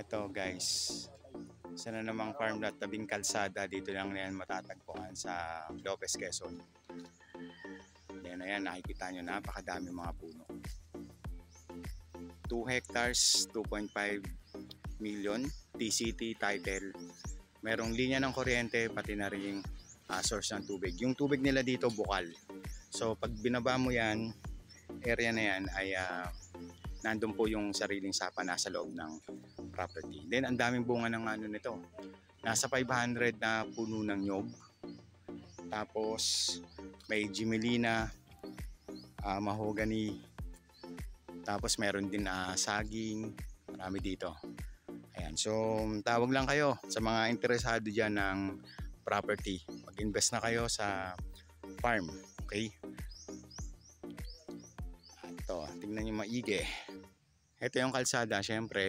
Eto guys, isa na namang farm lot tabing kalsada. Dito lang yan matatagpuan sa Lopez, Quezon. Yan, ayan, nakikita nyo, napakadami mga puno. 2 hectares, 2.5 million, TCT title. Merong linya ng kuryente, pati na rin source ng tubig. Yung tubig nila dito bukal. So pag binaba mo yan, area na yan ay nandun po yung sariling sapa nasa loob ng property. Then ang daming bunga ng ano nito. Nasa 500 na puno ng nyog. Tapos may Gimelina, mahogany. Tapos meron din saging. Marami dito. Ayan. So tawag lang kayo sa mga interesado dyan ng property. Mag-invest na kayo sa farm. Okay? Ito, tingnan nyo maigi. Ito yung kalsada, syempre.